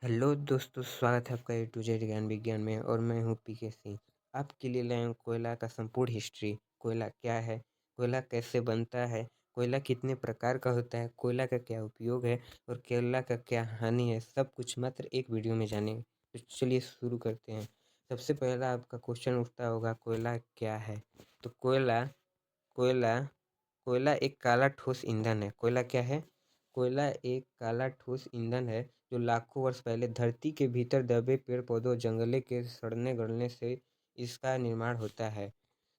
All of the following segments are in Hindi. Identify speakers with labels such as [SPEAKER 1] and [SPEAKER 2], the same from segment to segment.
[SPEAKER 1] हेलो दोस्तों, स्वागत है आपका ए टू जेड ज्ञान विज्ञान में। और मैं हूँ पीके सिंह। आपके लिए लाया हूँ कोयला का संपूर्ण हिस्ट्री। कोयला क्या है, कोयला कैसे बनता है, कोयला कितने प्रकार का होता है, कोयला का क्या उपयोग है और कोयला का क्या हानि है, सब कुछ मात्र एक वीडियो में जानेंगे। तो चलिए शुरू करते हैं। सबसे पहला आपका क्वेश्चन उठता होगा, कोयला क्या है। तो कोयला कोयला कोयला एक काला ठोस ईंधन है। कोयला क्या है? कोयला एक काला ठोस ईंधन है जो लाखों वर्ष पहले धरती के भीतर दबे पेड़ पौधों जंगले के सड़ने गलने से इसका निर्माण होता है।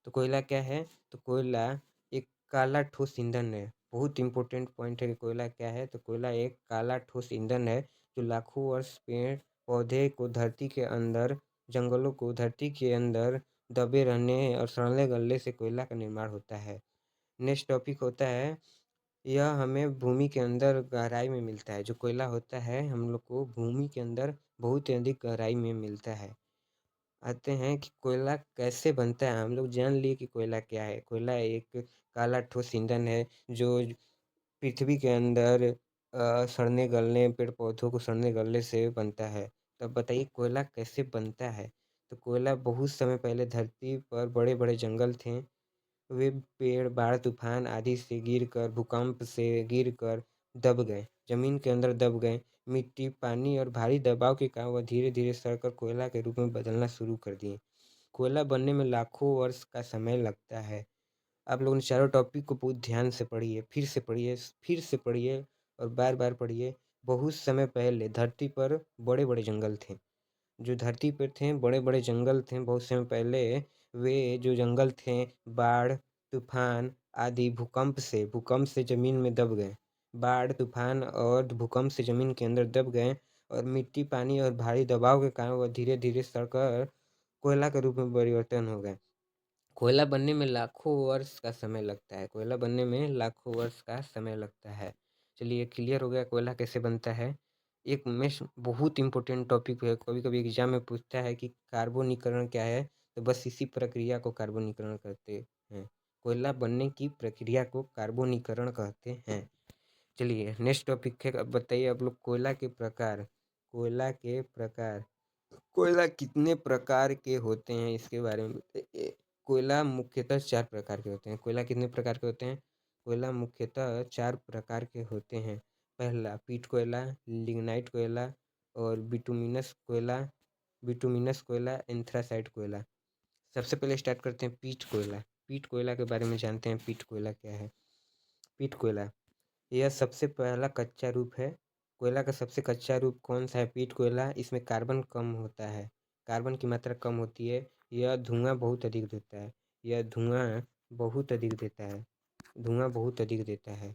[SPEAKER 1] तो कोयला क्या है? तो कोयला एक काला ठोस ईंधन है। बहुत इंपॉर्टेंट पॉइंट है कि कोयला क्या है। तो कोयला एक काला ठोस ईंधन है जो लाखों वर्ष पेड़ पौधे को धरती के अंदर, जंगलों को धरती के अंदर दबे रहने और सड़ने गलने से कोयला का निर्माण होता है। नेक्स्ट टॉपिक होता है, यह हमें भूमि के अंदर गहराई में मिलता है। जो कोयला होता है हम लोग को भूमि के अंदर बहुत ही अधिक गहराई में मिलता है। आते हैं कि कोयला कैसे बनता है। हम लोग जान लिए कि कोयला क्या है। कोयला एक काला ठोस ईंधन है जो पृथ्वी के अंदर सड़ने गलने, पेड़ पौधों को सड़ने गलने से बनता है। तब बताइए कोयला कैसे बनता है। तो कोयला बहुत समय पहले धरती पर बड़े बड़े जंगल थे, वे पेड़ बाढ़ तूफान आदि से गिरकर, भूकंप से गिरकर दब गए, जमीन के अंदर दब गए। मिट्टी, पानी और भारी दबाव के कारण वह धीरे धीरे सड़कर कोयला के रूप में बदलना शुरू कर दिए। कोयला बनने में लाखों वर्ष का समय लगता है। आप लोगों ने चारों टॉपिक को बहुत ध्यान से पढ़िए, फिर से पढ़िए और बार बार पढ़िए। बहुत समय पहले धरती पर बड़े बड़े जंगल थे। जो धरती पर थे बड़े बड़े जंगल थे बहुत समय पहले। वे जो जंगल थे बाढ़ तूफान आदि भूकंप से जमीन में दब गए। बाढ़ तूफान और भूकंप से जमीन के अंदर दब गए और मिट्टी, पानी और भारी दबाव के कारण वह धीरे धीरे सड़कर कोयला के रूप में परिवर्तन हो गए। कोयला बनने में लाखों वर्ष का समय लगता है। कोयला बनने में लाखों वर्ष का समय लगता है। चलिए क्लियर हो गया कोयला कैसे बनता है। एक में बहुत इंपॉर्टेंट टॉपिक है, कभी कभी एग्जाम में पूछता है कि कार्बोनीकरण क्या है। तो बस इसी प्रक्रिया को कार्बोनीकरण कहते हैं। कोयला बनने की प्रक्रिया को कार्बोनीकरण कहते हैं। चलिए नेक्स्ट टॉपिक है। अब बताइए आप लोग, कोयला के प्रकार। कोयला के प्रकार, कोयला कितने प्रकार के होते हैं इसके बारे में कोयला मुख्यतः चार प्रकार के होते हैं। कोयला कितने प्रकार के होते हैं? कोयला मुख्यतः चार प्रकार के होते हैं। पहला पीट कोयला, लिग्नाइट कोयला और बिटुमिनस कोयला, एंथ्रासाइट कोयला। सबसे पहले स्टार्ट करते हैं पीट कोयला। पीट कोयला के बारे में जानते हैं। पीट कोयला क्या है? पीट कोयला यह सबसे पहला कच्चा रूप है। कोयला का सबसे कच्चा रूप कौन सा है? पीट कोयला। इसमें कार्बन कम होता है, कार्बन की मात्रा कम होती है। यह धुआं बहुत अधिक देता है। यह धुआं बहुत अधिक देता है।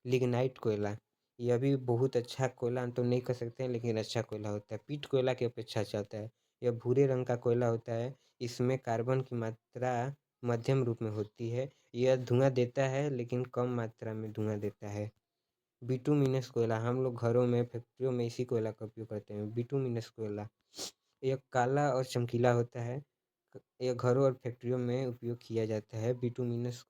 [SPEAKER 1] लिग्नाइट कोयला, यह भी बहुत अच्छा कोयला तो नहीं कह सकते हैं, लेकिन अच्छा कोयला होता है। पीट कोयला की अपेक्षा अच्छा होता है। यह भूरे रंग का कोयला होता है। इसमें कार्बन की मात्रा मध्यम रूप में होती है। यह धुआं देता है लेकिन कम मात्रा में धुआं देता है। बिटुमिनस कोयला, हम लोग घरों में, फैक्ट्रियों में इसी कोयला का उपयोग करते हैं। बिटुमिनस कोयला यह काला और चमकीला होता है। यह घरों और फैक्ट्रियों में उपयोग किया जाता है। बिटुमिनस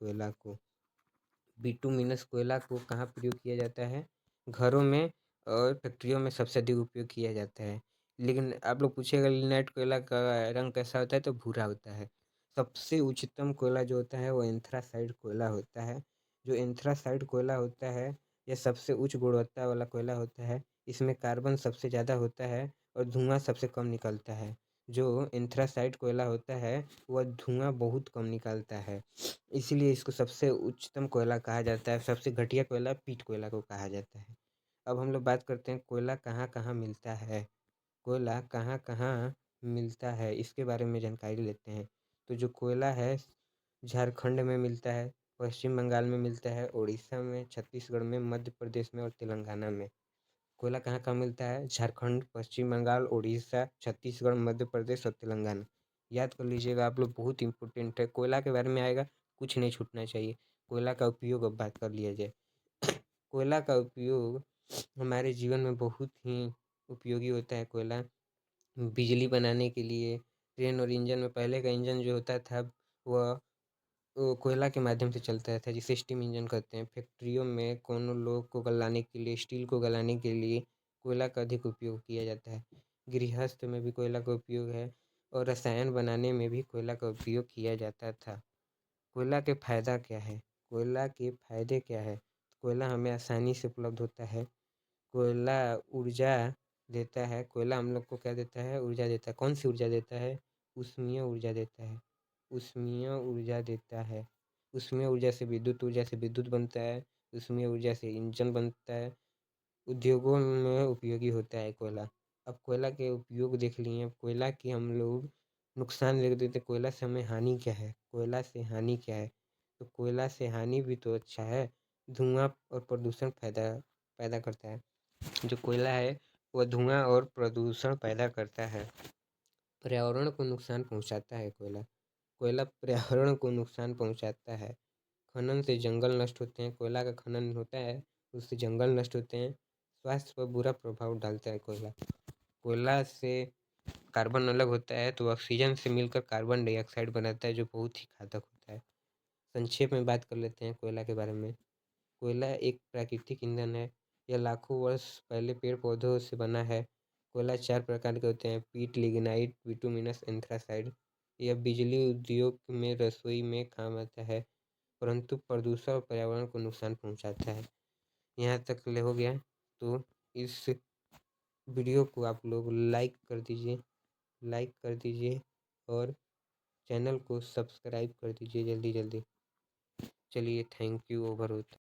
[SPEAKER 1] कोयला को कहाँ प्रयोग किया जाता है? घरों में और फैक्ट्रियों में सबसे अधिक उपयोग किया जाता है। लेकिन आप लोग पूछिएगा लिग्नाइट कोयला का रंग कैसा होता है, तो भूरा होता है। सबसे उच्चतम कोयला जो होता है वो एंथ्रासाइट कोयला होता है। जो एंथ्रासाइट कोयला होता है यह सबसे उच्च गुणवत्ता वाला कोयला होता है। इसमें कार्बन सबसे ज़्यादा होता है और धुआं सबसे कम निकलता है। जो एंथ्रासाइट कोयला होता है वह धुआं बहुत कम निकालता है, इसीलिए इसको सबसे उच्चतम कोयला कहा जाता है। सबसे घटिया कोयला पीट कोयला को कहा जाता है। अब हम लोग बात करते हैं कोयला कहाँ कहाँ मिलता है। कोयला कहाँ कहाँ मिलता है इसके बारे में जानकारी लेते हैं। तो जो कोयला है झारखंड में मिलता है, पश्चिम बंगाल में मिलता है, उड़ीसा में, छत्तीसगढ़ में, मध्य प्रदेश में और तेलंगाना में। कोयला कहाँ कहाँ मिलता है? झारखंड, पश्चिम बंगाल, उड़ीसा, छत्तीसगढ़, मध्य प्रदेश और तेलंगाना। याद कर लीजिएगा आप लोग, बहुत इंपॉर्टेंट है। कोयला के बारे में आएगा, कुछ नहीं छूटना चाहिए। कोयला का उपयोग अब बात कर लिया जाए। कोयला का उपयोग हमारे जीवन में बहुत ही उपयोगी होता है। कोयला बिजली बनाने के लिए, ट्रेन और इंजन में, पहले का इंजन जो होता था वह वो कोयला के माध्यम से चलता था, जिसे स्टीम इंजन कहते हैं। फैक्ट्रियों में कोनो लोग को गलाने के लिए, स्टील को गलाने के लिए कोयला का अधिक उपयोग किया जाता है। गृहस्थ में भी कोयला का उपयोग है और रसायन बनाने में भी कोयला का उपयोग किया जाता था। कोयला के फ़ायदा क्या है? कोयला के फ़ायदे क्या है? कोयला हमें आसानी से उपलब्ध होता है। कोयला ऊर्जा देता है। कोयला हम लोग को क्या देता है? ऊर्जा देता है। कौन सी ऊर्जा देता है? ऊष्मीय ऊर्जा देता है। ऊष्मीय ऊर्जा देता है। ऊष्मीय ऊर्जा से विद्युत बनता है। ऊष्मीय ऊर्जा से इंजन बनता है। उद्योगों में उपयोगी होता है कोयला। अब कोयला के उपयोग देख लिए। अब कोयला की हम लोग नुकसान देख देते। कोयला से हमें हानि क्या है? कोयला से हानि क्या है? तो कोयला से हानि भी तो अच्छा है। धुआं और प्रदूषण पैदा पैदा करता है। जो कोयला है वह धुआं और प्रदूषण पैदा करता है। पर्यावरण को नुकसान पहुंचाता है कोयला। कोयला पर्यावरण को नुकसान पहुंचाता है। खनन से जंगल नष्ट होते हैं। कोयला का खनन होता है उससे जंगल नष्ट होते हैं। स्वास्थ्य पर बुरा प्रभाव डालता है कोयला। कोयला से कार्बन अलग होता है तो ऑक्सीजन से मिलकर कार्बन डाइऑक्साइड बनाता है जो बहुत ही घातक होता है। संक्षेप में बात कर लेते हैं कोयला के बारे में। कोयला एक प्राकृतिक ईंधन है। यह लाखों वर्ष पहले पेड़ पौधों से बना है। कोयला 4 प्रकार के होते हैं: पीट, लिग्नाइट, बिटुमिनस, एंथ्रासाइड। यह बिजली उद्योग में रसोई में काम आता है परंतु प्रदूषण और पर्यावरण को नुकसान पहुंचाता है। यहाँ तक ले हो गया। तो इस वीडियो को आप लोग लाइक कर दीजिए और चैनल को सब्सक्राइब कर दीजिए जल्दी जल्दी। चलिए, थैंक यू। ओवर होता है।